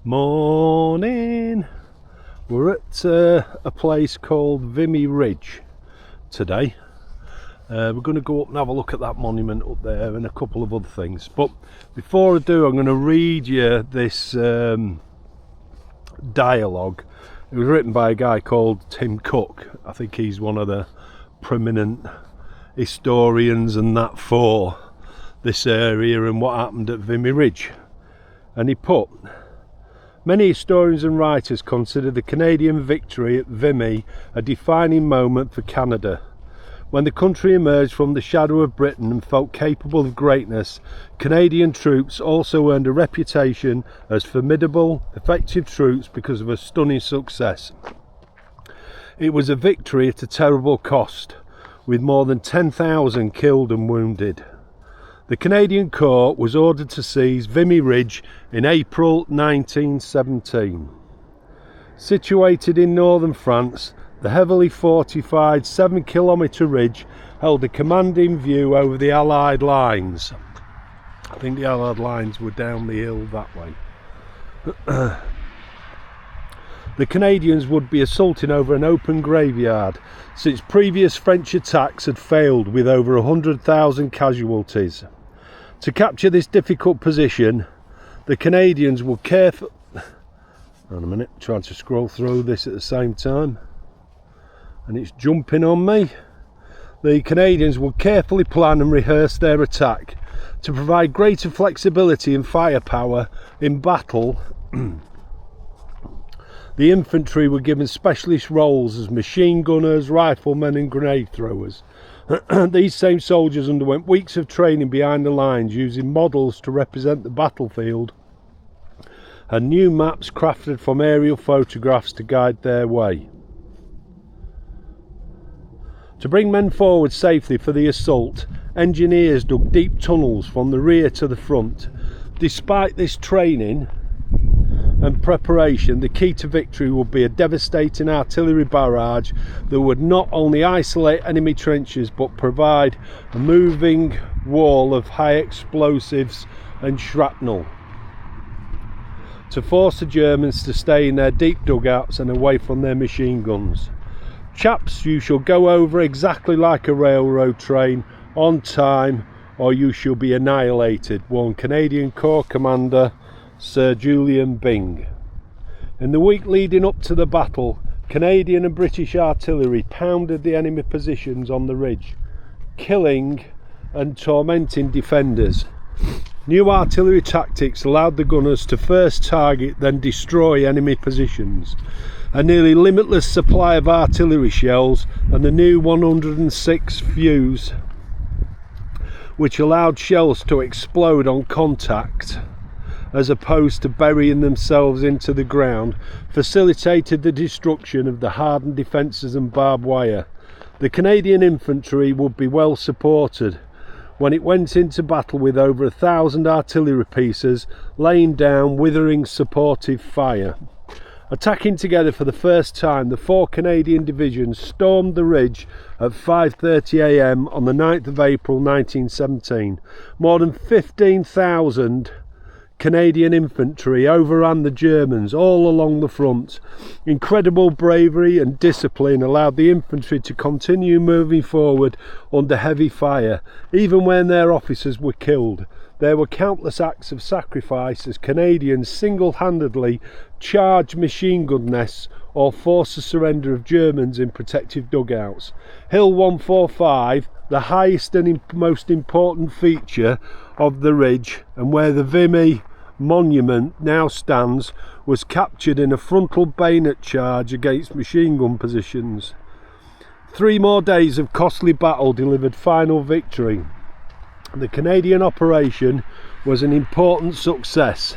Morning. We're at a place called Vimy Ridge today. We're going to go up and have a look at that monument up there and a couple of other things. But before I do, I'm going to read you this dialogue. It was written by a guy called Tim Cook. I think he's one of the prominent historians and that for this area and what happened at Vimy Ridge. And he put, many historians and writers consider the Canadian victory at Vimy a defining moment for Canada. When the country emerged from the shadow of Britain and felt capable of greatness, Canadian troops also earned a reputation as formidable, effective troops because of a stunning success. It was a victory at a terrible cost, with more than 10,000 killed and wounded. The Canadian Corps was ordered to seize Vimy Ridge in April 1917. Situated in northern France, the heavily fortified 7-kilometre ridge held a commanding view over the Allied lines. I think the Allied lines were down the hill that way. The Canadians would be assaulting over an open graveyard, since previous French attacks had failed with over 100,000 casualties. To capture this difficult position, the Canadians were careful. Hang on a minute, trying to scroll through this at the same time, and it's jumping on me. The Canadians would carefully plan and rehearse their attack to provide greater flexibility and firepower in battle. The infantry were given specialist roles as machine gunners, riflemen and grenade throwers. These same soldiers underwent weeks of training behind the lines using models to represent the battlefield and new maps crafted from aerial photographs to guide their way. To bring men forward safely for the assault, engineers dug deep tunnels from the rear to the front. Despite this training and preparation, the key to victory would be a devastating artillery barrage that would not only isolate enemy trenches but provide a moving wall of high explosives and shrapnel to force the Germans to stay in their deep dugouts and away from their machine guns. Chaps, you shall go over exactly like a railroad train, on time, or you shall be annihilated, warned Canadian Corps Commander Sir Julian Byng. In the week leading up to the battle, Canadian and British artillery pounded the enemy positions on the ridge, killing and tormenting defenders. New artillery tactics allowed the gunners to first target, then destroy enemy positions. A nearly limitless supply of artillery shells and the new 106 fuse, which allowed shells to explode on contact as opposed to burying themselves into the ground, facilitated the destruction of the hardened defences and barbed wire. The Canadian infantry would be well supported when it went into battle with over 1,000 artillery pieces laying down withering supportive fire. Attacking together for the first time, the 4 Canadian divisions stormed the ridge at 5:30 AM on the 9th of April 1917. More than 15,000 Canadian infantry overran the Germans all along the front. Incredible bravery and discipline allowed the infantry to continue moving forward under heavy fire, even when their officers were killed. There were countless acts of sacrifice as Canadians single-handedly charged machine gun nests or forced the surrender of Germans in protective dugouts. Hill 145, the highest and most important feature of the ridge, and where the Vimy monument now stands, was captured in a frontal bayonet charge against machine gun positions. 3 more days of costly battle delivered final victory. The Canadian operation was an important success,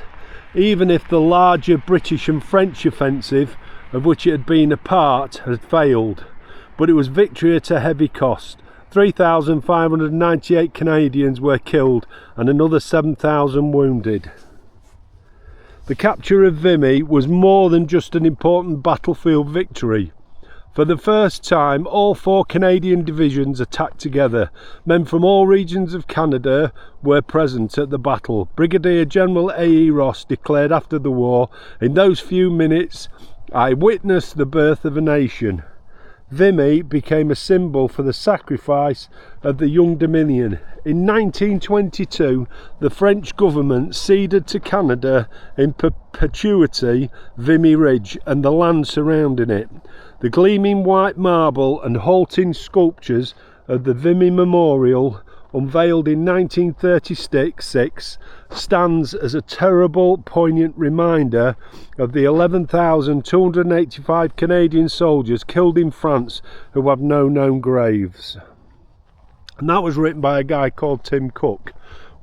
even if the larger British and French offensive, of which it had been a part, had failed. But it was victory at a heavy cost. 3,598 Canadians were killed and another 7,000 wounded. The capture of Vimy was more than just an important battlefield victory. For the first time, all 4 Canadian divisions attacked together. Men from all regions of Canada were present at the battle. Brigadier General A.E. Ross declared after the war, "In those few minutes, I witnessed the birth of a nation." Vimy became a symbol for the sacrifice of the young Dominion. In 1922, the French government ceded to Canada in perpetuity Vimy Ridge and the land surrounding it. The gleaming white marble and halting sculptures of the Vimy Memorial, unveiled in 1936, stands as a terrible, poignant reminder of the 11,285 Canadian soldiers killed in France who have no known graves. And that was written by a guy called Tim Cook.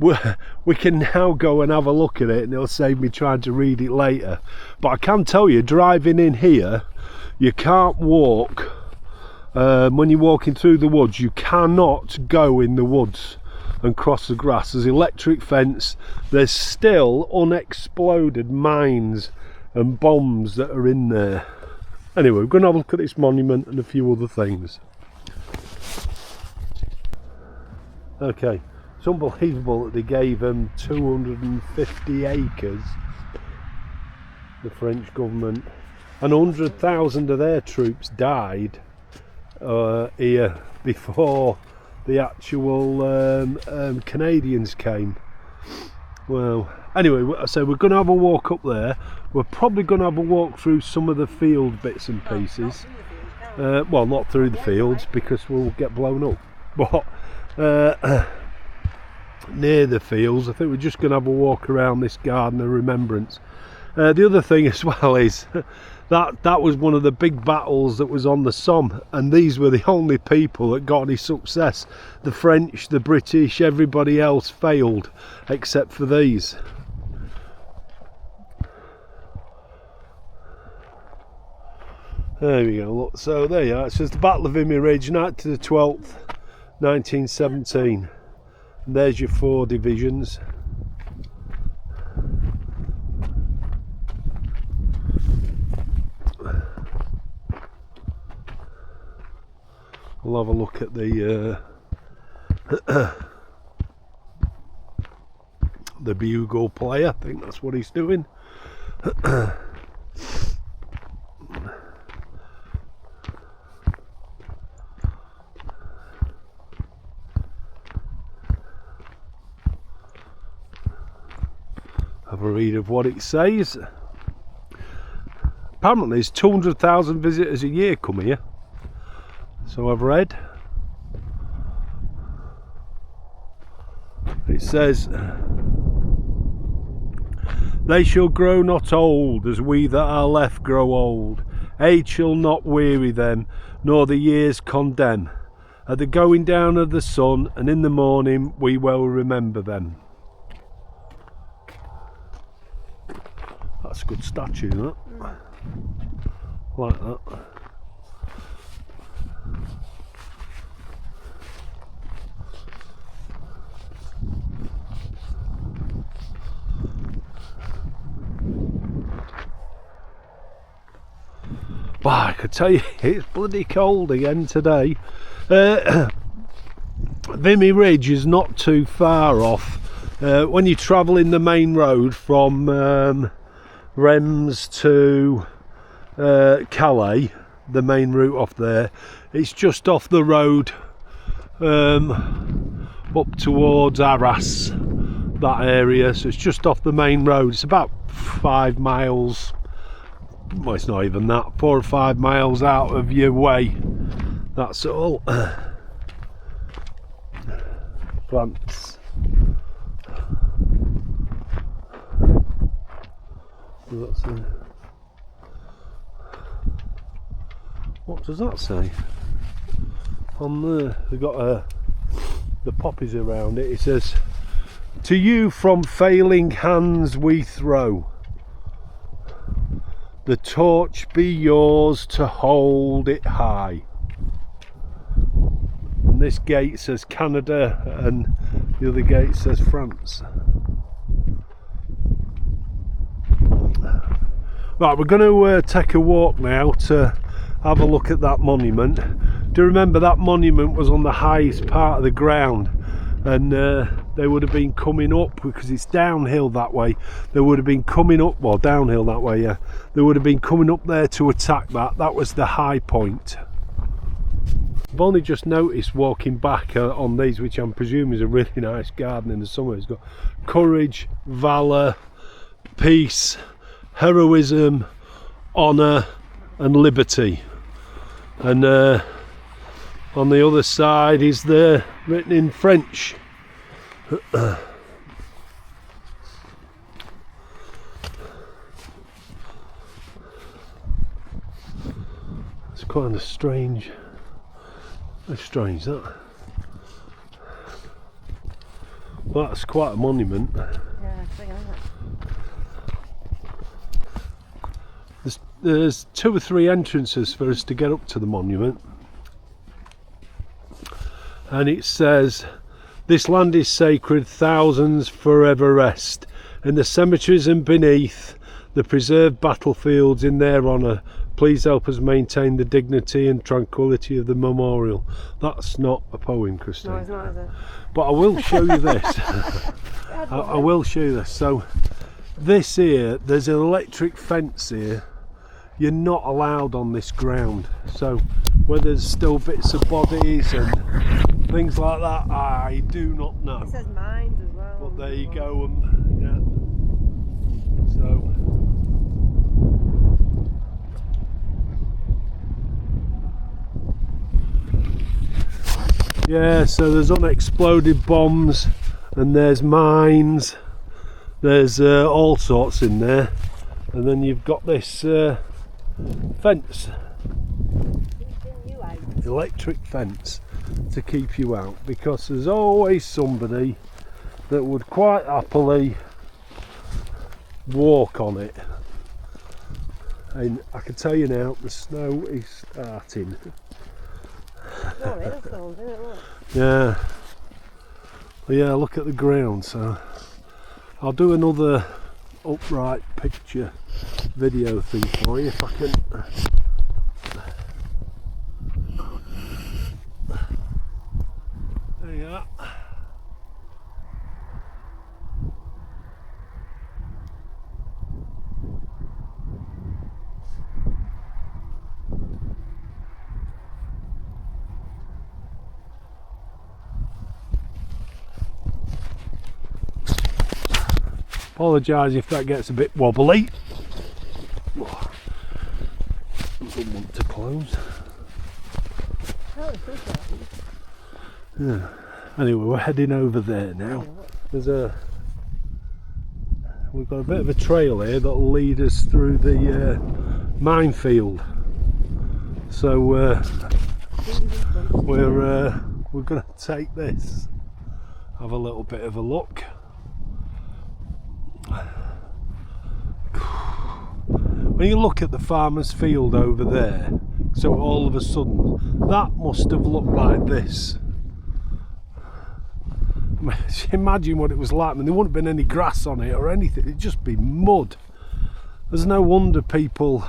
We can now go and have a look at it, and it'll save me trying to read it later. But I can tell you, driving in here, you can't walk. When you're walking through the woods, you cannot go in the woods and cross the grass. There's electric fence. There's still unexploded mines and bombs that are in there. Anyway, we're going to have a look at this monument and a few other things. Okay, it's unbelievable that they gave them 250 acres, the French government, and 100,000 of their troops died here before the actual Canadians came. Well, anyway, so we're going to have a walk up there. We're probably going to have a walk through some of the field bits and pieces. Well, not through the fields because we'll get blown up, but near the fields. I think we're just going to have a walk around this garden of remembrance. The other thing as well is that was one of the big battles that was on the Somme, and these were the only people that got any success. The French, the British, everybody else failed except for these. There we go, look, so there you are. It says the Battle of Vimy Ridge, 9th to the 12th, 1917. And there's your 4 divisions. We'll have a look at the the bugle player. I think that's what he's doing. Have a read of what it says. Apparently there's 200,000 visitors a year come here. So I've read. It says, "They shall grow not old, as we that are left grow old. Age shall not weary them, nor the years condemn. At the going down of the sun, and in the morning, we will remember them." That's a good statue, that. Like that. Well, I could tell you, it's bloody cold again today. Vimy Ridge is not too far off. When you travel in the main road from Reims to Calais, the main route off there, it's just off the road up towards Arras, that area. So it's just off the main road. It's about 5 miles. Well, it's not even that, 4 or 5 miles out of your way. That's all. France. What does that say? On there, they've got the poppies around it. It says, "To you from failing hands we throw. The torch be yours to hold it high." And this gate says Canada and the other gate says France. Right, we're going to take a walk now to have a look at that monument. Do you remember that monument was on the highest part of the ground, and they would have been coming up, because it's downhill that way. They would have been coming up, well, downhill that way, yeah. They would have been coming up there to attack that. That was the high point. I've only just noticed walking back on these, which I'm presuming is a really nice garden in the summer. It's got courage, valour, peace, heroism, honour and liberty. And on the other side is there, written in French. It's kind of strange. How strange that. Well, that's quite a monument. Yeah, I think that. There's 2 or 3 entrances for us to get up to the monument. And it says, "This land is sacred, thousands forever rest. In the cemeteries and beneath the preserved battlefields in their honour, please help us maintain the dignity and tranquility of the memorial." That's not a poem, Christine. No, it's not, is it? But I will show you this. I will show you this. So this here, there's an electric fence here. You're not allowed on this ground. So where there's still bits of bodies and things like that, I do not know. It says mines as well. But there you go. Yeah. So. Yeah, so there's unexploded bombs, and there's mines, there's all sorts in there, and then you've got this fence, electric fence, to keep you out, because there's always somebody that would quite happily walk on it. And I can tell you now, the snow is starting. Oh, hailstones, isn't it? Look. Yeah. Well, yeah, look at the ground. So I'll do another upright picture video thing for you if I can. There you are. Apologise if that gets a bit wobbly. I don't want to close. Yeah. Anyway, we're heading over there now. We've got a bit of a trail here that'll lead us through the minefield. So we're going to take this, have a little bit of a look. When you look at the farmer's field over there, so all of a sudden that must have looked like this. Imagine what it was like. I mean, there wouldn't have been any grass on it or anything, it'd just be mud. There's no wonder people,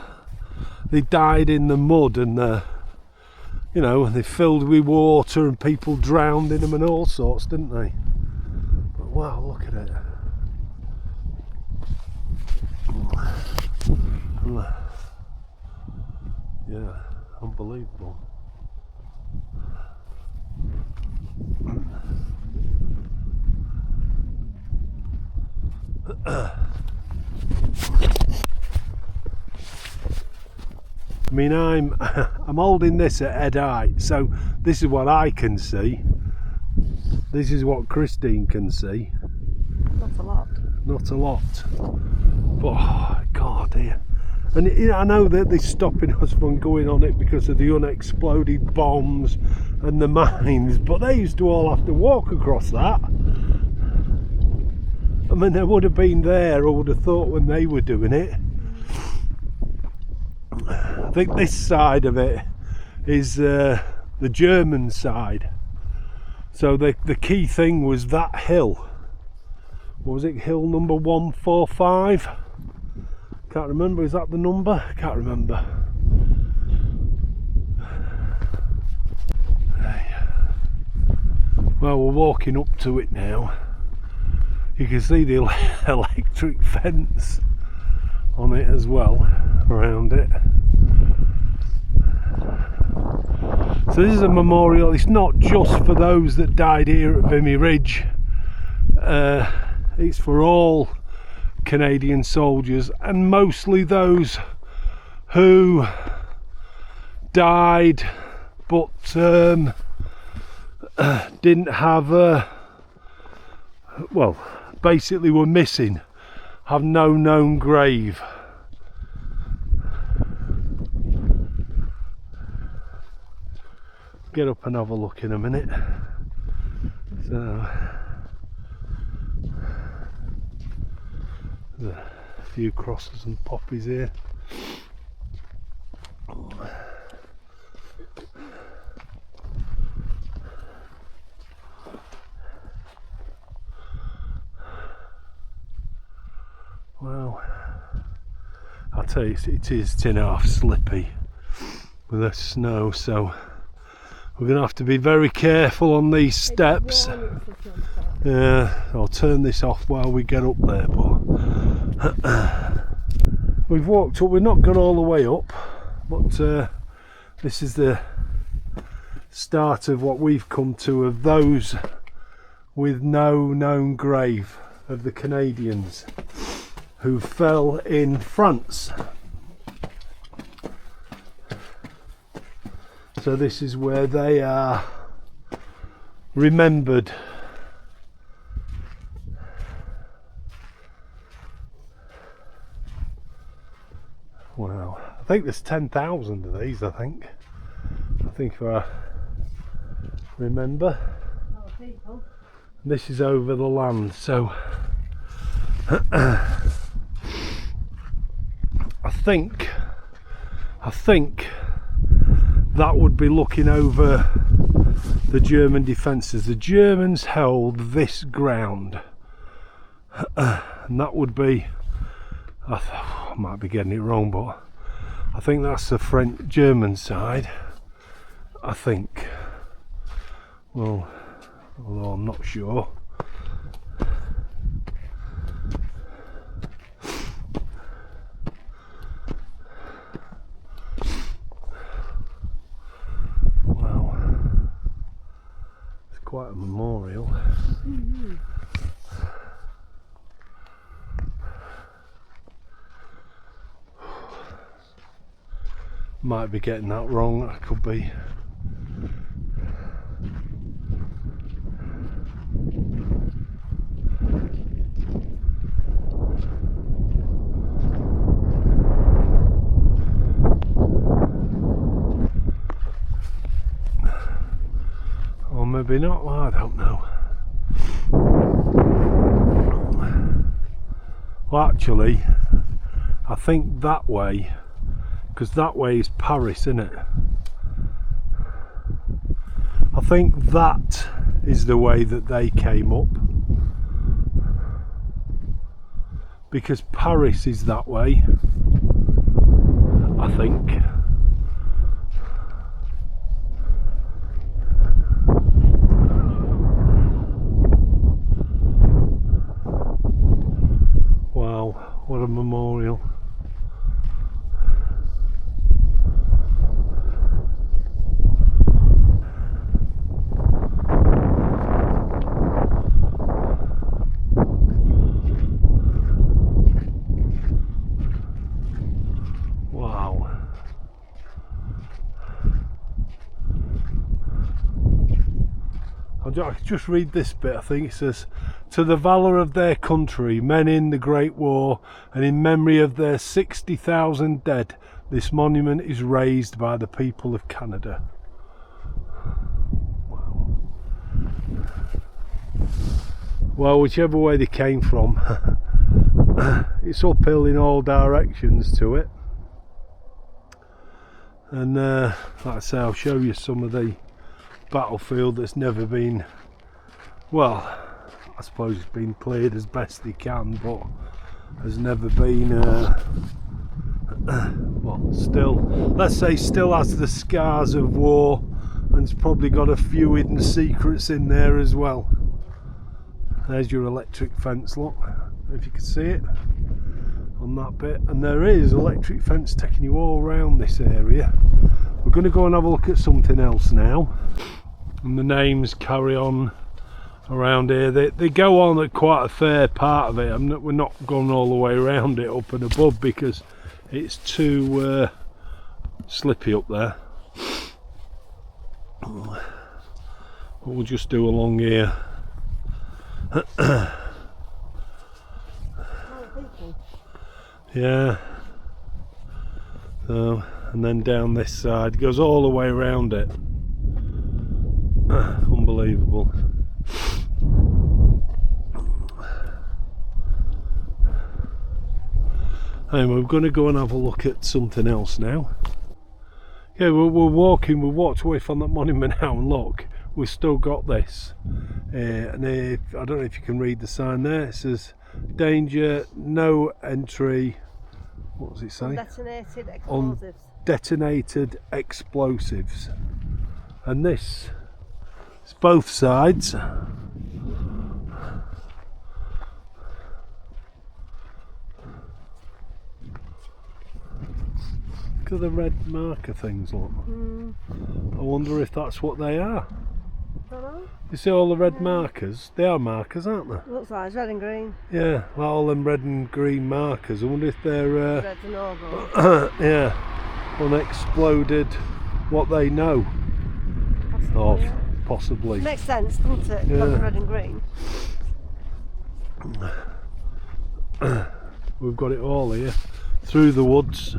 they died in the mud, and you know, they filled with water and people drowned in them and all sorts, didn't they? But wow, look at it. Yeah, unbelievable. I mean, I'm holding this at head height, so this is what I can see. This is what Christine can see. Not a lot. Not a lot. But oh God, dear. And you know, I know that they're stopping us from going on it because of the unexploded bombs and the mines, but they used to all have to walk across that. I mean, they would have been there, I would have thought, when they were doing it. I think this side of it is the German side. So the key thing was that hill. What was it, hill number 145? Can't remember, is that the number? Can't remember. Well, we're walking up to it now. You can see the electric fence on it as well, around it. So this is a memorial. It's not just for those that died here at Vimy Ridge. It's for all Canadian soldiers, and mostly those who died but didn't have well, basically were missing, have no known grave. Get up and have a look in a minute. So there's a few crosses and poppies here. Well, I'll tell you, it is tin half slippy with the snow, so we're going to have to be very careful on these steps. Yeah, I'll turn this off while we get up there, but we've walked up, we've not got all the way up, but this is the start of what we've come to of those with no known grave, of the Canadians who fell in France. So this is where they are remembered. Wow, I think there's 10,000 of these, I think if I remember. This is over the land, so I think that would be looking over the German defences. The Germans held this ground, and that would be, I might be getting it wrong, but I think that's the French German side, I think. Well, although I'm not sure. Quite a memorial. Might be getting that wrong, that could be. Maybe not, well, I don't know. Well, actually, I think that way, because that way is Paris, isn't it? I think that is the way that they came up, because Paris is that way, I think. What a memorial. Wow. I'll just read this bit. I think it says, "To the valour of their country, men in the Great War, and in memory of their 60,000 dead, this monument is raised by the people of Canada." Wow. Well, whichever way they came from, it's uphill in all directions to it. And like I say, I'll show you some of the battlefield that's never been, well, I suppose it's been cleared as best they can, but has never been well, still, let's say, still has the scars of war and it's probably got a few hidden secrets in there as well. There's your electric fence, look, if you can see it on that bit, and there is electric fence taking you all around this area. We're going to go and have a look at something else now, and the names carry on around here. They go on at quite a fair part of it. We're not going all the way around it up and above because it's too slippy up there. But we'll just do along here. Yeah. So, and then down this side, it goes all the way around it. Unbelievable. Anyway, we're going to go and have a look at something else now. Yeah, we're walking, we walked away from that monument now, and look, we've still got this. And I don't know if you can read the sign there. It says, danger, no entry. What does it say? Detonated explosives. Detonated explosives. And this, it's both sides. Look at the red marker things, look. I wonder if that's what they are. Don't know. You see all the red markers? They are markers, aren't they? Looks like it's red and green. Yeah, like all them red and green markers. I wonder if they're Red and oval. yeah, unexploded, what they know of, possibly. Makes sense, doesn't it? Yeah. Not red and green. We've got it all here, through the woods.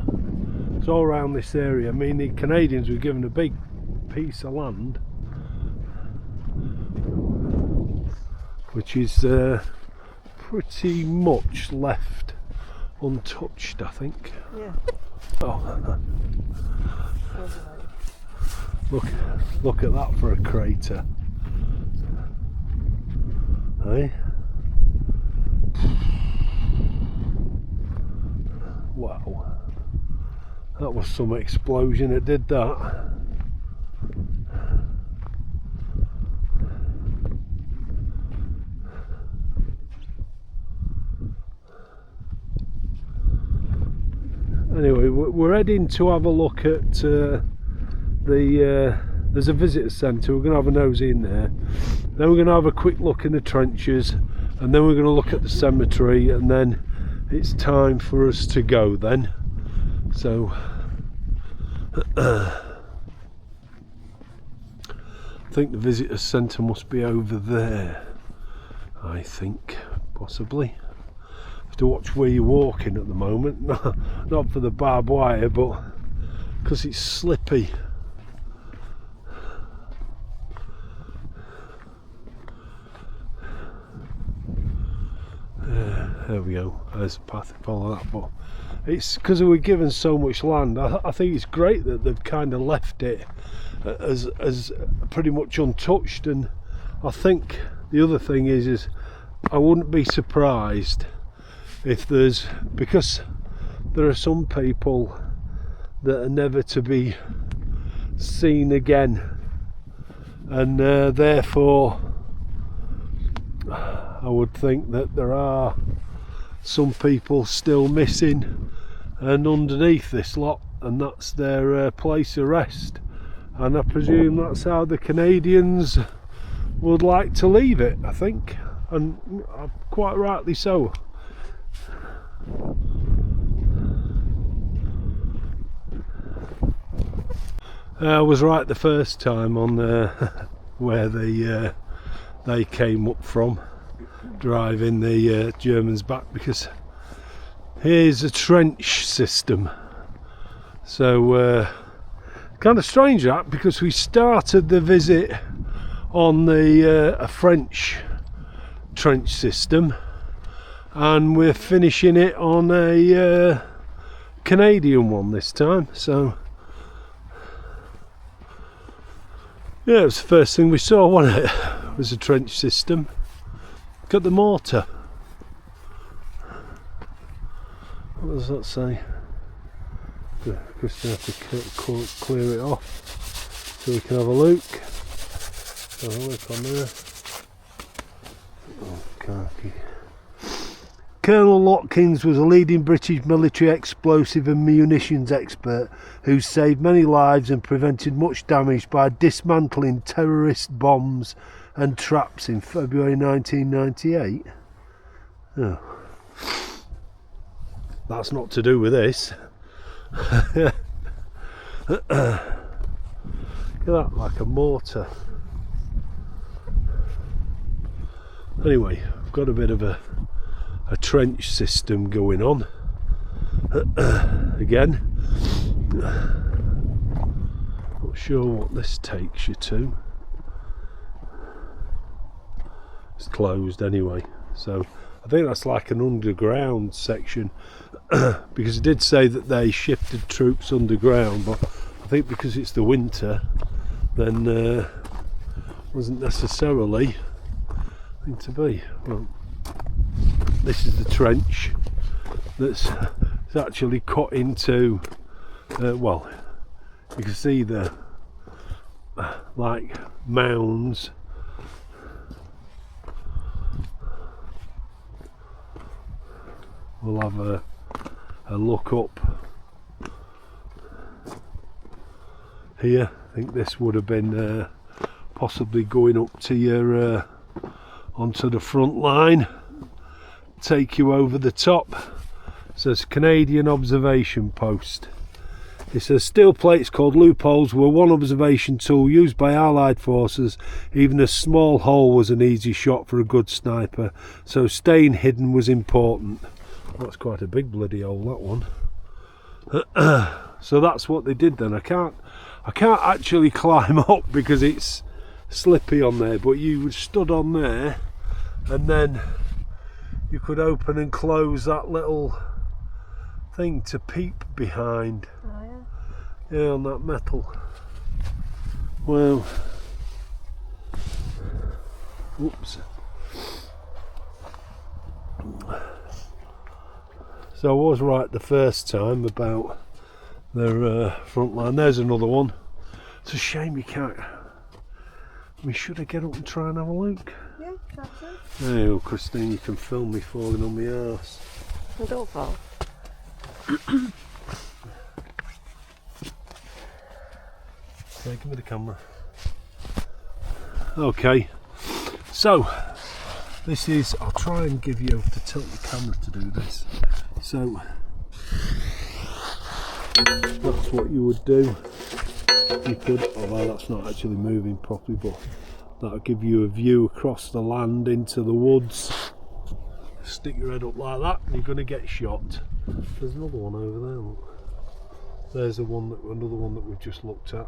It's all around this area. I mean, the Canadians were given a big piece of land, which is pretty much left untouched, I think. Yeah. Oh, look at that for a crater. Hey? Wow. That was some explosion, it did that. Anyway, we're heading to have a look at there's a visitor centre. We're going to have a nosy in there. Then we're going to have a quick look in the trenches, and then we're going to look at the cemetery, and then it's time for us to go then. So I think the visitor centre must be over there, I think, possibly. Have to watch where you're walking at the moment. Not for the barbed wire, but because it's slippy. There we go, there's a path, follow that. But it's because we're given so much land. I think it's great that they've kind of left it as pretty much untouched. And I think the other thing is I wouldn't be surprised if because there are some people that are never to be seen again, and therefore I would think that there are some people still missing and underneath this lot, and that's their place of rest, and I presume that's how the Canadians would like to leave it, I think, and quite rightly so. I was right the first time on where they came up from, driving the Germans back, because here's a trench system. So kind of strange that, because we started the visit on a French trench system, and we're finishing it on a Canadian one this time. So yeah, it was the first thing we saw, wasn't it? It was a trench system. Look at the mortar. What does that say? Just have to clear it off. so we can have a look. Have a look on there. Oh, khaki. Colonel Lotkins was a leading British military explosive and munitions expert who saved many lives and prevented much damage by dismantling terrorist bombs and traps in February 1998. Oh. That's not to do with this. Look at that, like a mortar. Anyway, I've got a bit of a trench system going on again. Not sure what this takes you to. It's closed anyway, so I think that's like an underground section because it did say that they shifted troops underground, but I think because it's the winter then wasn't necessarily going to be. Well, this is the trench that's actually cut into, well, you can see the like mounds. We'll have a look up here. I think this would have been possibly going up to your onto the front line, take you over the top. It says Canadian observation post. It says steel plates called loopholes were one observation tool used by Allied forces. Even a small hole was an easy shot for a good sniper, so staying hidden was important. That's quite a big bloody hole, that one. So that's what they did then. I can't actually climb up because it's slippy on there, but you stood on there and then you could open and close that little thing to peep behind. Oh yeah. Yeah, on that metal. Well, oops. So I was right the first time about their front line. There's another one. It's a shame you can't. We should have get up and try and have a look. Yeah, that's it. Oh, Christine, you can film me falling on my arse. Well, don't fall. Okay, give me the camera. Okay, so this is, I'll try and give you to tilt the camera to do this. So that's what you would do. You could, although that's not actually moving properly, but that'll give you a view across the land into the woods. Stick your head up like that and you're going to get shot. There's another one over there, look. There's another one that we've just looked at.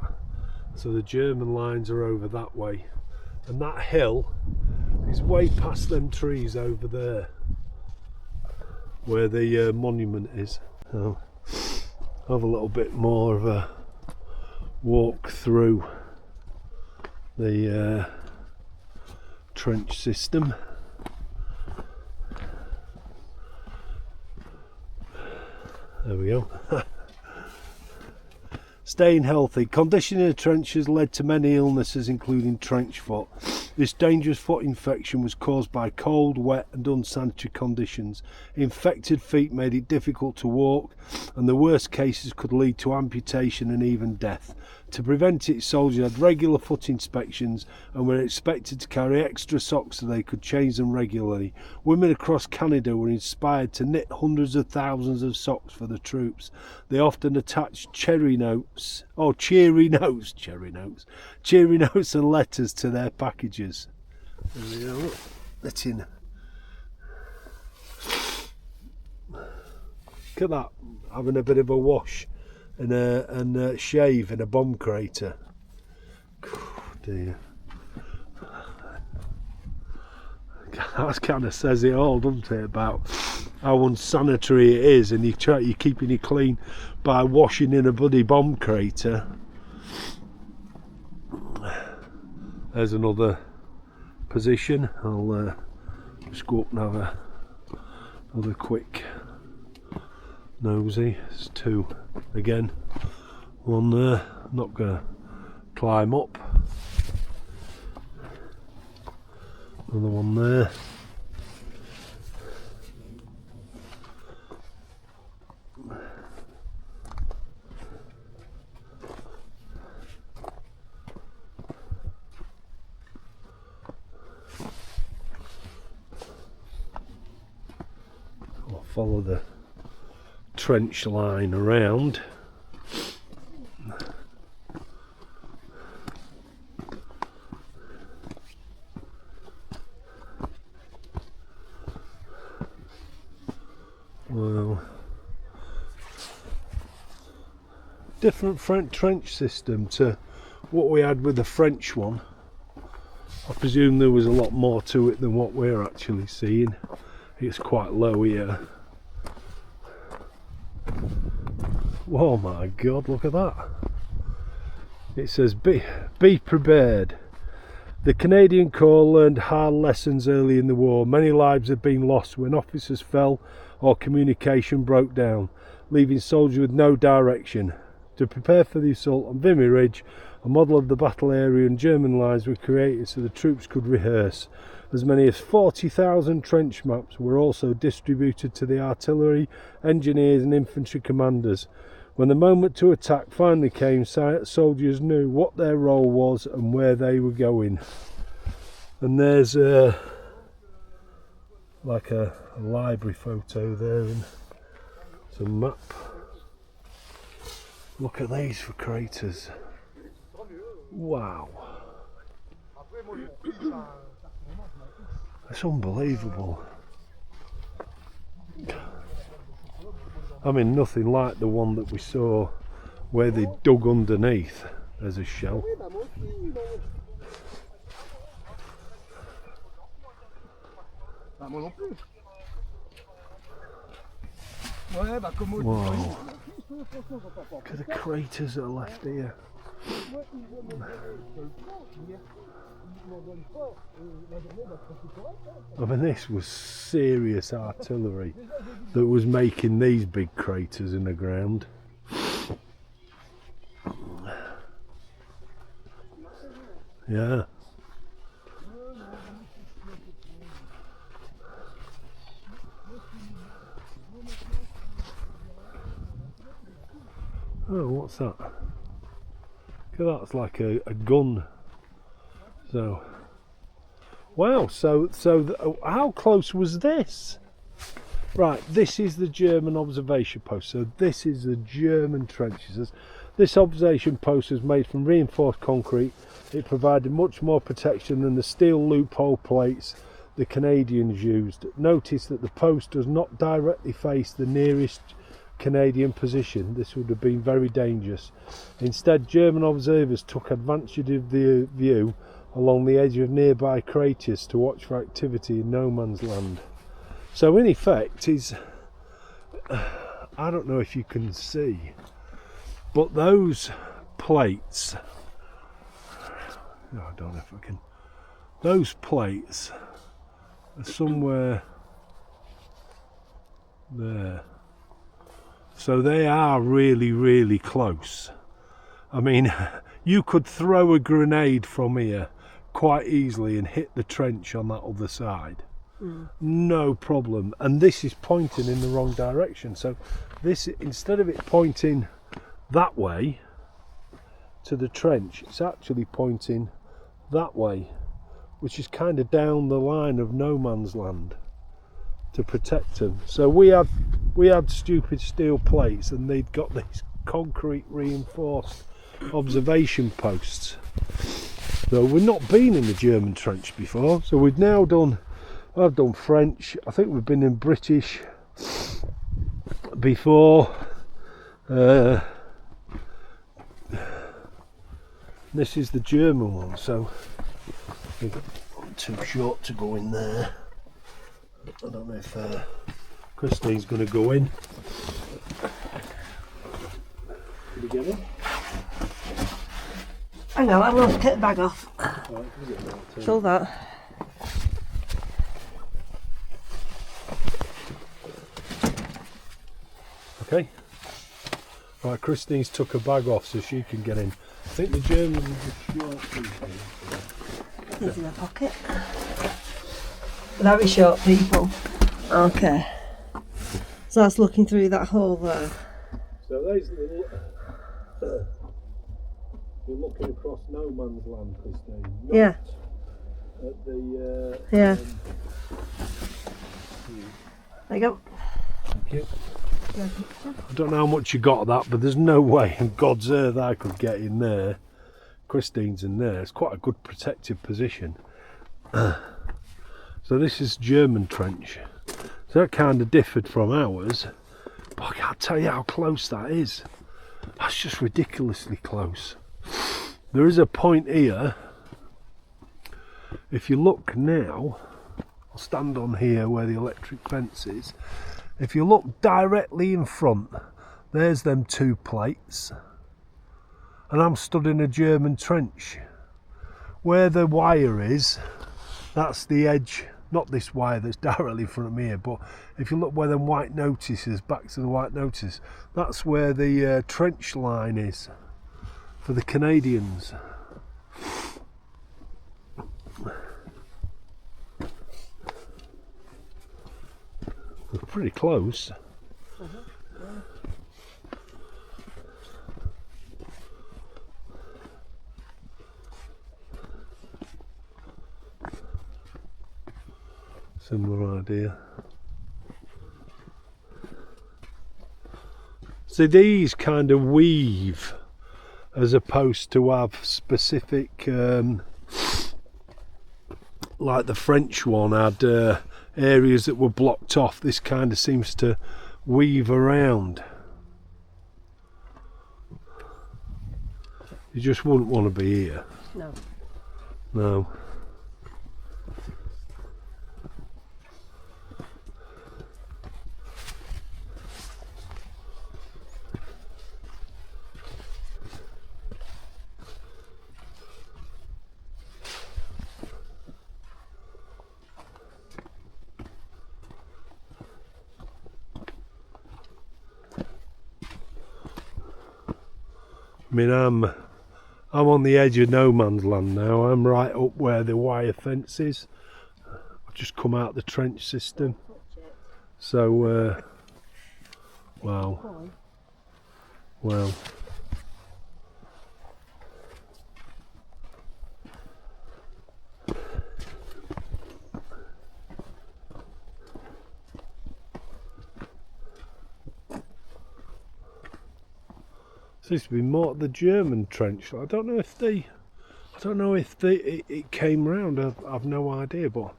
So the German lines are over that way, and that hill is way past them trees over there where the monument is. So have a little bit more of a walk through the trench system. There we go. Staying healthy. Conditioning in the trenches led to many illnesses, including trench foot. This dangerous foot infection was caused by cold, wet and unsanitary conditions. Infected feet made it difficult to walk, and the worst cases could lead to amputation and even death. To prevent it, soldiers had regular foot inspections and were expected to carry extra socks so they could change them regularly. Women across Canada were inspired to knit hundreds of thousands of socks for the troops. They often attached cheery notes and letters to their packages. There we go. Look, that's in. Look at that, having a bit of a wash and a shave in a bomb crater. Oh dear. That kind of says it all, doesn't it, about how unsanitary it is, and you're keeping it clean by washing in a bloody bomb crater. There's another position. I'll just go up and have another quick nosy. There's two again. One there. I'm not going to climb up. Another one there. I'll follow the trench line around. Well, different trench system to what we had with the French one. I presume there was a lot more to it than what we're actually seeing. It's quite low here. Oh my God, look at that. It says, be prepared. The Canadian Corps learned hard lessons early in the war. Many lives have been lost when officers fell or communication broke down, leaving soldiers with no direction. To prepare for the assault on Vimy Ridge, a model of the battle area and German lines were created so the troops could rehearse. As many as 40,000 trench maps were also distributed to the artillery, engineers and infantry commanders. When the moment to attack finally came, soldiers knew what their role was and where they were going. And there's like a library photo there and some map. Look at these for craters. Wow. That's unbelievable. I mean, nothing like the one that we saw where they dug underneath as a shell. Wow. Look at the craters that are left here. I mean, this was serious artillery that was making these big craters in the ground. Yeah. Oh, what's that? That's like a gun. So, wow. So how close was this? Right, this is the German observation post. So this is the German trenches. This observation post was made from reinforced concrete. It provided much more protection than the steel loophole plates the Canadians used. Notice that the post does not directly face the nearest Canadian position. This would have been very dangerous. Instead, German observers took advantage of the view along the edge of nearby craters to watch for activity in no man's land. So in effect is, I don't know if you can see, but those plates, I don't know if I can, those plates are somewhere there. So they are really, really close. I mean, you could throw a grenade from here quite easily and hit the trench on that other side. No problem. And this is pointing in the wrong direction. So this, instead of it pointing that way to the trench, it's actually pointing that way, which is kind of down the line of no man's land to protect them. So we had stupid steel plates and they'd got these concrete reinforced observation posts. So we've not been in the German trench before, so we've now done, I've done French, I think we've been in British before. This is the German one, so I'm too short to go in there. I don't know if Christine's going to go in. Can you get in? Hang on, I'm going to take the bag off. Fill that. Okay. Right, Christine's took her bag off so she can get in. I think the Germans are just short people. It's in a pocket. Very short people. Okay. So that's looking through that hole there. So those little... We're looking across no man's land, Christine. Not Yeah. At the... Yeah. There you go. Thank you. I don't know how much you got of that, but there's no way in God's earth I could get in there. Christine's in there. It's quite a good protective position. So this is German trench. So that kind of differed from ours. But I can't tell you how close that is. That's just ridiculously close. There is a point here. If you look now, I'll stand on here where the electric fence is. If you look directly in front, there's them two plates. And I'm stood in a German trench. Where the wire is, that's the edge, not this wire that's directly in front of me here, but if you look where them white notices, back to the white notice, that's where the trench line is for the Canadians. We're pretty close. Similar idea. So these kind of weave as opposed to have specific, like the French one had areas that were blocked off. This kind of seems to weave around. You just wouldn't want to be here. No. No. I mean, I'm on the edge of no man's land now. I'm right up where the wire fence is. I've just come out the trench system. So, wow. Well. Seems to be more the German trench. I don't know if it came round. I've no idea. But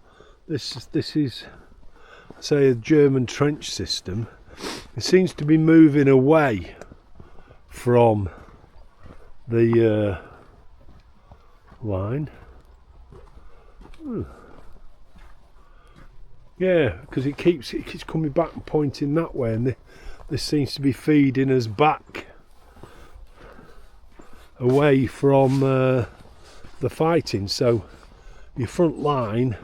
this is, say, a German trench system. It seems to be moving away from the line. Yeah, because it keeps coming back and pointing that way, and this seems to be feeding us back away from the fighting. So your front line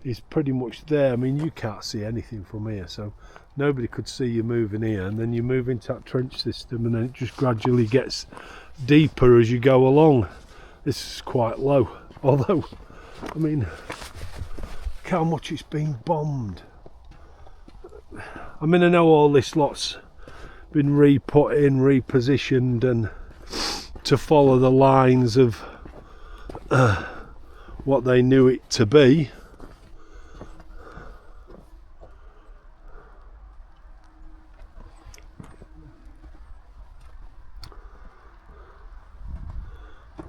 is pretty much there. I mean, you can't see anything from here, so nobody could see you moving here, and then you move into that trench system, and then it just gradually gets deeper as you go along. This is quite low, although, I mean, look how much it's been bombed. I mean, I know all this lot's been re-put in, repositioned, and to follow the lines of what they knew it to be.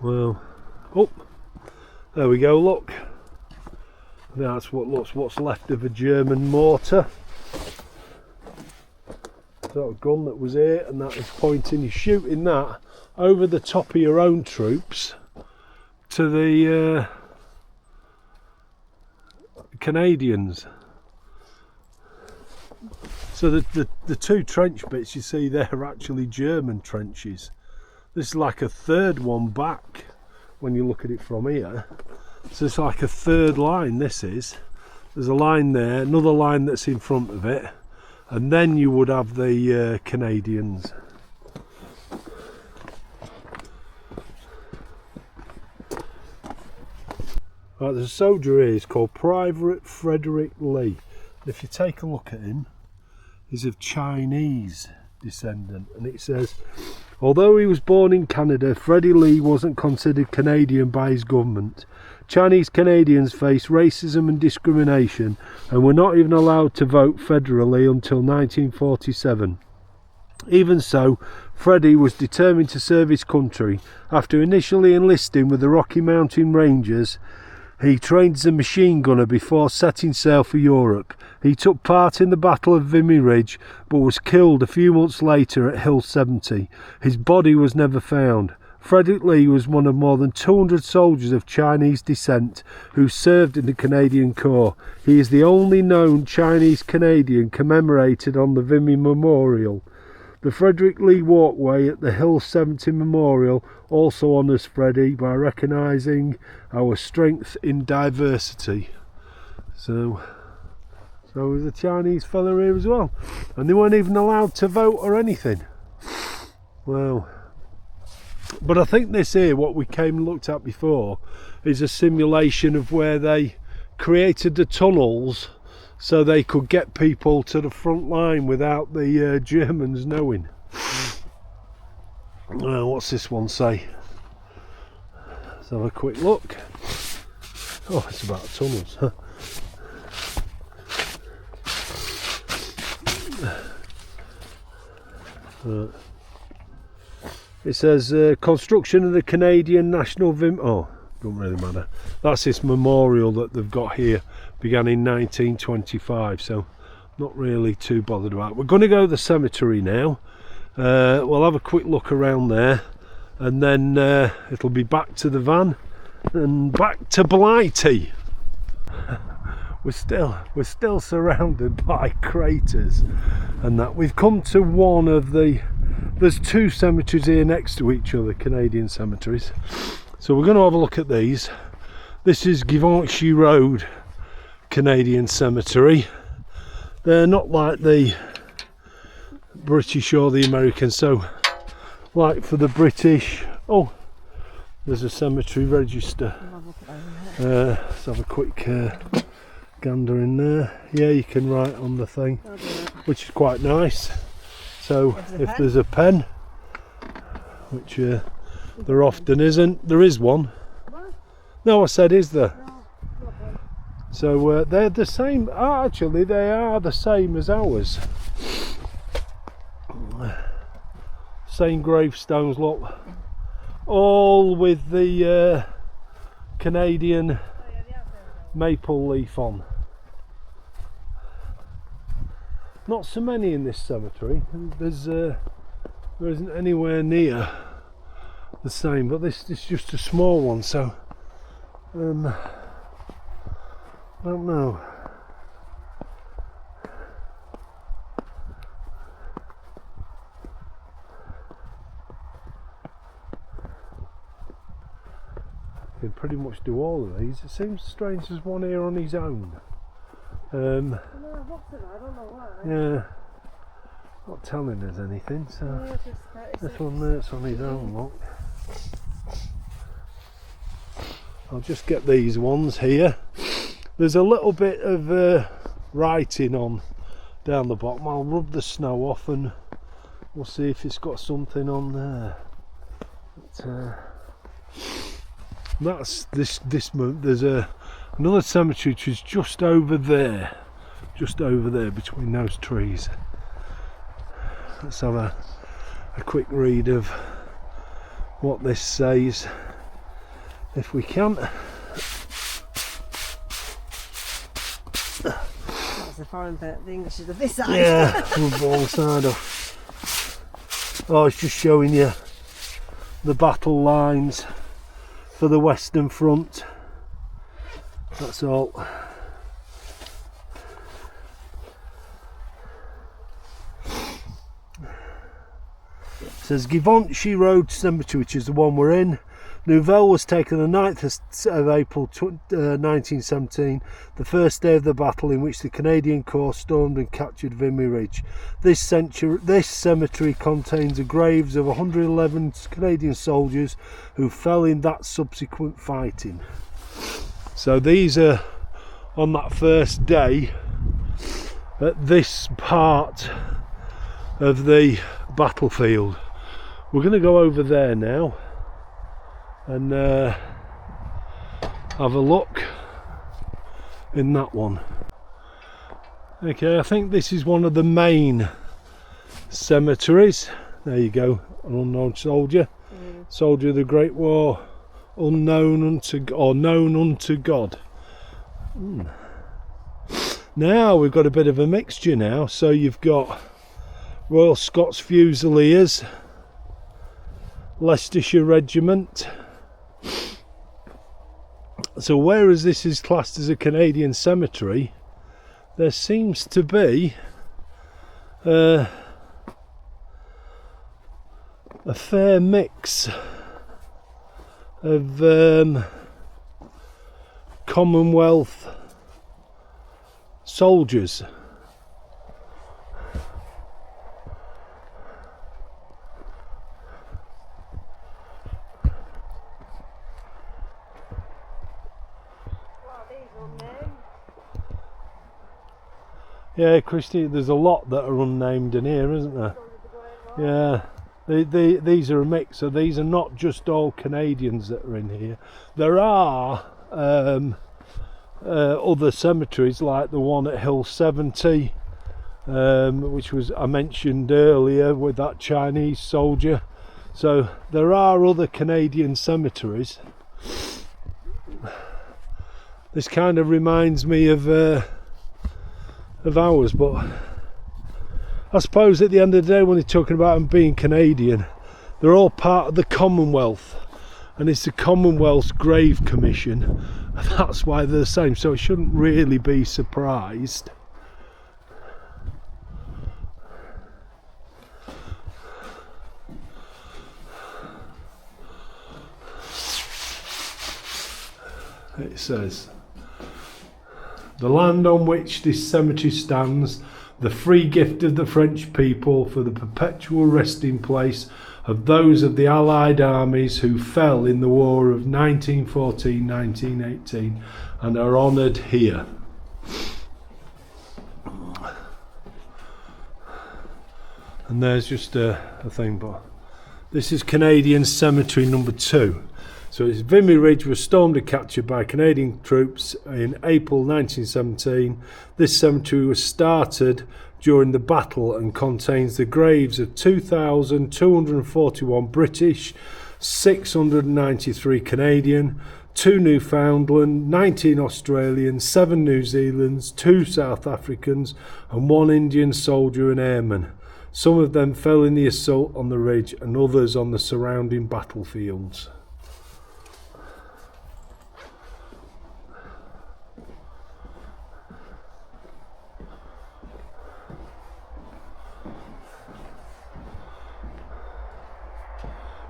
Well, oh, there we go, look. That's what's left of a German mortar. That gun that was here, and that is pointing, you're shooting that over the top of your own troops to the Canadians. So the two trench bits you see there are actually German trenches. This is like a third one back when you look at it from here. So it's like a third line, this is. There's a line there, another line that's in front of it, and then you would have the Canadians. Right, there's a soldier here, he's called Private Frederick Lee. If you take a look at him, he's of Chinese descendant, and it says, although he was born in Canada, Freddie Lee wasn't considered Canadian by his government. Chinese Canadians faced racism and discrimination and were not even allowed to vote federally until 1947. Even so, Freddie was determined to serve his country. After initially enlisting with the Rocky Mountain Rangers, he trained as a machine gunner before setting sail for Europe. He took part in the Battle of Vimy Ridge, but was killed a few months later at Hill 70. His body was never found. Frederick Lee was one of more than 200 soldiers of Chinese descent who served in the Canadian Corps. He is the only known Chinese Canadian commemorated on the Vimy Memorial. The Frederick Lee Walkway at the Hill 70 Memorial also honours Freddie by recognising our strength in diversity. So there's a Chinese fella here as well. And they weren't even allowed to vote or anything. Well, but I think this here, what we came and looked at before, is a simulation of where they created the tunnels so they could get people to the front line without the Germans knowing. What's this one say? Let's have a quick look. Oh, it's about tunnels, huh? It says construction of the Canadian National Oh, don't really matter. That's this memorial that they've got here. Began in 1925, so not really too bothered about it. We're going to go to the cemetery now. We'll have a quick look around there, and then it'll be back to the van and back to Blighty. We're still surrounded by craters, and that we've come to one of the. There's two cemeteries here next to each other, Canadian cemeteries. So we're going to have a look at these. This is Givenchy Road Canadian Cemetery. They're not like the British or the American, so like for the British, oh, there's a cemetery register. Let's have a quick gander in there. Yeah, you can write on the thing, which is quite nice. So if there's a pen, which there often isn't, there is one. No, I said, is there? So they're the same. Actually, they are the same as ours. Same gravestones, look. All with the Canadian maple leaf on. Not so many in this cemetery. There isn't anywhere near the same, but this is just a small one, so I don't know. I can pretty much do all of these. It seems strange there's one here on his own. I don't know why. Yeah, not telling us anything, so No, this one there's on his own, look. I'll just get these ones here. There's a little bit of writing on down the bottom. I'll rub the snow off and we'll see if it's got something on there. But, that's this there's another cemetery which is just over there between those trees. Let's have a quick read of what this says if we can. That's a foreign bit. The English is of this side. Yeah, we'll ball side off. Oh, it's just showing you the battle lines for the Western Front. That's all. It says Givenchy Road Cemetery, which is the one we're in. Nouvelle was taken the 9th of April 1917, the first day of the battle in which the Canadian Corps stormed and captured Vimy Ridge. This cemetery contains the graves of 111 Canadian soldiers who fell in that subsequent fighting. So these are on that first day at this part of the battlefield. We're going to go over there now and have a look in that one. Okay, I think this is one of the main cemeteries. There you go, an unknown soldier. Soldier of the Great War, unknown unto, or known unto God. Now we've got a bit of a mixture now. So you've got Royal Scots Fusiliers, Leicestershire Regiment. So whereas this is classed as a Canadian cemetery, there seems to be a fair mix of Commonwealth soldiers. Yeah, Christy, there's a lot that are unnamed in here, isn't there? Yeah, these are a mix, so these are not just all Canadians that are in here. There are other cemeteries like the one at Hill 70, which was I mentioned earlier with that Chinese soldier. So there are other Canadian cemeteries. This kind of reminds me of ours, but I suppose at the end of the day, when they're talking about them being Canadian, they're all part of the Commonwealth, and it's the Commonwealth's Grave Commission, and that's why they're the same, so it shouldn't really be surprised. It says, the land on which this cemetery stands, the free gift of the French people for the perpetual resting place of those of the Allied armies who fell in the war of 1914-1918 and are honoured here. And there's just a thing, but this is Canadian Cemetery number 2. So it's Vimy Ridge was stormed and captured by Canadian troops in April 1917. This cemetery was started during the battle and contains the graves of 2,241 British, 693 Canadian, 2 Newfoundland, 19 Australian, 7 New Zealands, 2 South Africans and 1 Indian soldier and airman. Some of them fell in the assault on the ridge and others on the surrounding battlefields.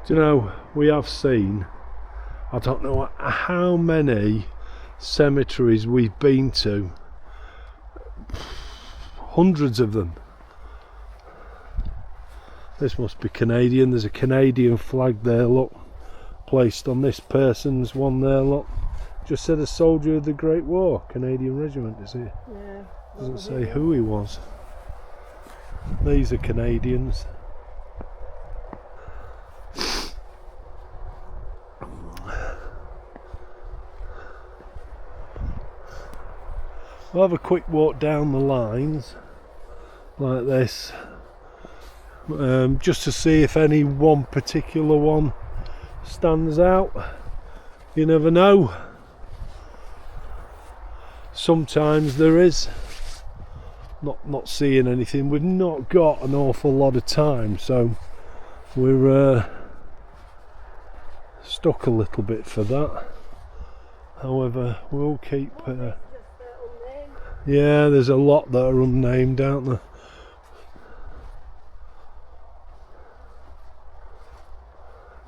Do you know, we have seen, I don't know how many cemeteries we've been to, hundreds of them. This must be Canadian. There's a Canadian flag there, look, placed on this person's one there, look. Just said a soldier of the Great War, Canadian regiment, is it? Yeah. Doesn't say who he was. These are Canadians. We'll have a quick walk down the lines like this, just to see if any one particular one stands out. You never know. Sometimes there is. Not seeing anything. We've not got an awful lot of time, so we're stuck a little bit for that. However, we'll keep. Yeah, there's a lot that are unnamed, aren't there?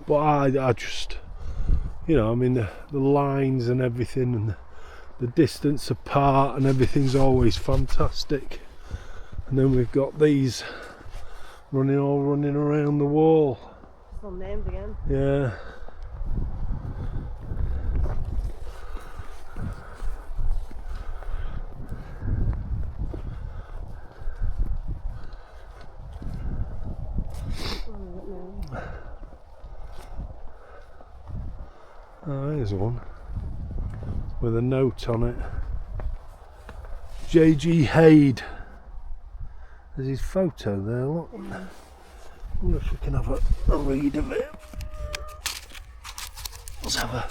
But I just, you know, I mean the lines and everything and the distance apart and everything's always fantastic. And then we've got these running around the wall. It's unnamed again. Yeah. Oh, here's one with a note on it. J.G. Haid. There's his photo there, look. I wonder if we can have a read of it. Let's have a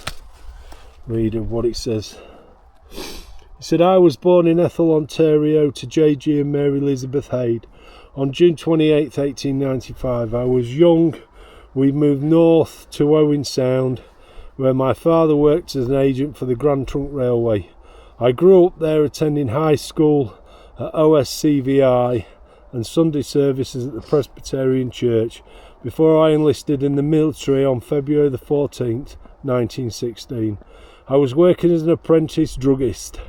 read of what it says. He said, I was born in Ethel, Ontario to J.G. and Mary Elizabeth Haid on June 28, 1895. I was young. We moved north to Owen Sound, where my father worked as an agent for the Grand Trunk Railway. I grew up there attending high school at OSCVI and Sunday services at the Presbyterian Church before I enlisted in the military on February the 14th, 1916. I was working as an apprentice druggist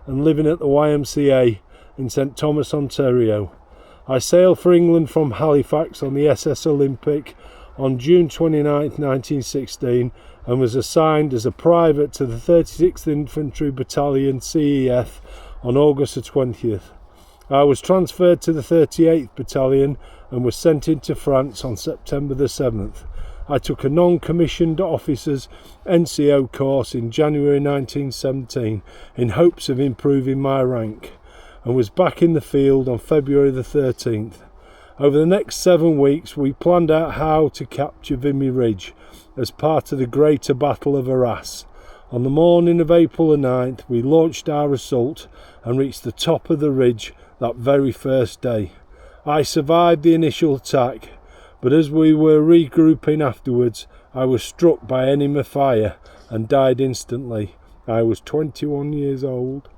and living at the YMCA in St Thomas, Ontario. I sailed for England from Halifax on the SS Olympic on June 29, 1916, and was assigned as a private to the 36th Infantry Battalion CEF on August the 20th. I was transferred to the 38th Battalion and was sent into France on September the 7th. I took a non-commissioned officer's NCO course in January 1917 in hopes of improving my rank, and was back in the field on February the 13th. Over the next 7 weeks we planned out how to capture Vimy Ridge as part of the Greater Battle of Arras. On the morning of April the 9th we launched our assault and reached the top of the ridge that very first day. I survived the initial attack, but as we were regrouping afterwards I was struck by enemy fire and died instantly. I was 21 years old.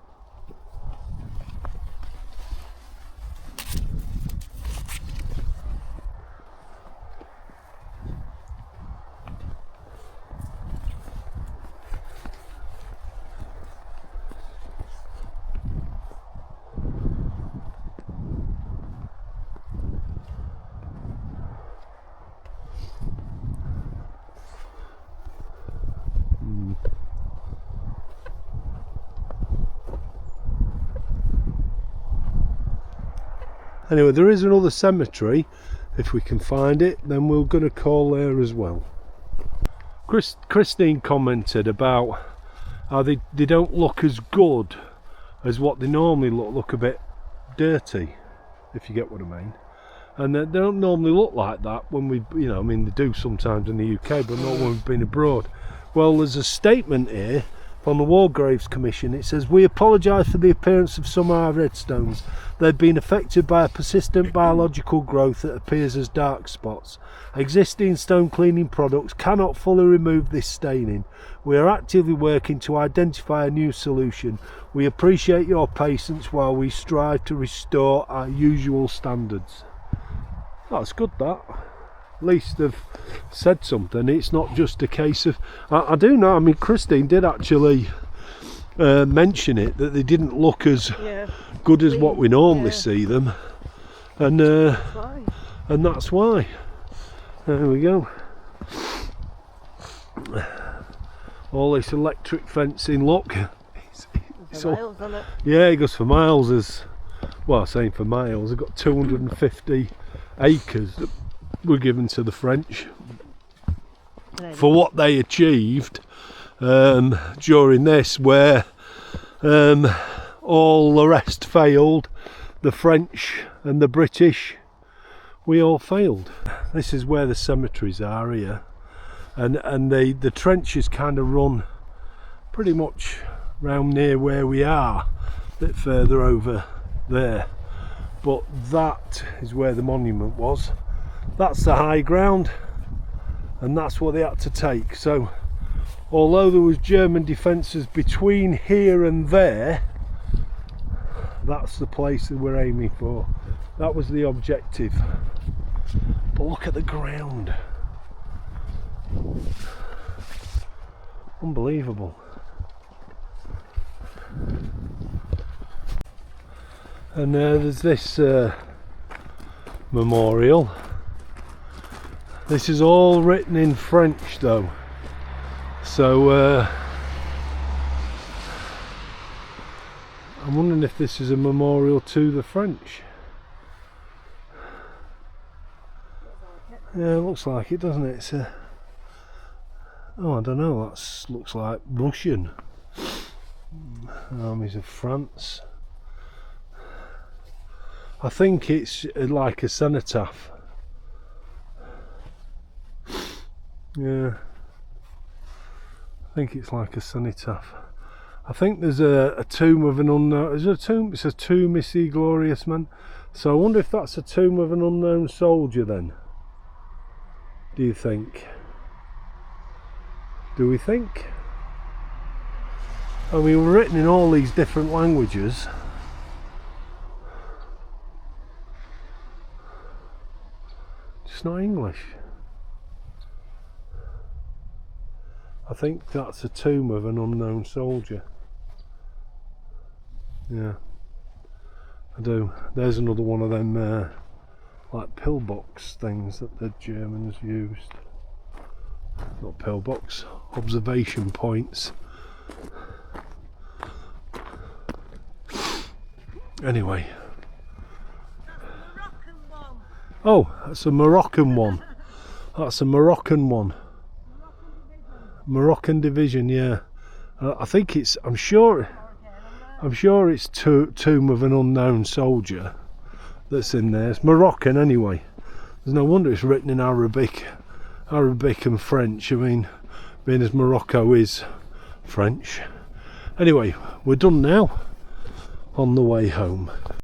Anyway, there is another cemetery. If we can find it, then we're going to call there as well. Christine commented about how they don't look as good as what they normally look a bit dirty, if you get what I mean. And they don't normally look like that when we, you know, I mean they do sometimes in the UK, but not when we've been abroad. Well, there's a statement here from the War Graves Commission. It says, we apologise for the appearance of some of our headstones. They've been affected by a persistent biological growth that appears as dark spots. Existing stone cleaning products cannot fully remove this staining. We are actively working to identify a new solution. We appreciate your patience while we strive to restore our usual standards. That's good, that. At least they've said something. It's not just a case of... I do know, I mean, Christine did actually mention it, that they didn't look as good as what we normally see them. And that's why. There we go. All this electric fencing, look. It's all, miles on it. Yeah, it goes for miles. As well, saying for miles, they've got 250 acres that were given to the French for what they achieved during this, where all the rest failed. The French and the British, we all failed. This is where the cemeteries are here, and the trenches kind of run pretty much round near where we are, a bit further over there, but that is where the monument was. That's the high ground, and that's what they had to take. So although there was German defences between here and there, that's the place that we're aiming for. That was the objective. But look at the ground. Unbelievable. And there's this memorial. This is all written in French though, so I'm wondering if this is a memorial to the French. Yeah, it looks like it, doesn't it? It's a... Oh, I don't know, that looks like Russian. Armies of France. I think it's like a cenotaph. Yeah. I think it's like a cenotaph. I think there's a tomb of an unknown... Is there a tomb? It's a tomb, Missy Glorious Man. So I wonder if that's a tomb of an unknown soldier then. Do you think? Do we think? I mean, we're written in all these different languages. It's not English. I think that's a tomb of an unknown soldier. Yeah, I do. There's another one of them like pillbox things that the Germans used. Not pillbox, observation points. Anyway. Oh, that's a Moroccan one. That's a Moroccan one. Moroccan division, yeah. I think it's, I'm sure it's tomb of an unknown soldier that's in there. It's Moroccan anyway. There's no wonder it's written in Arabic and French. I mean, being as Morocco is French. Anyway, we're done now. On the way home.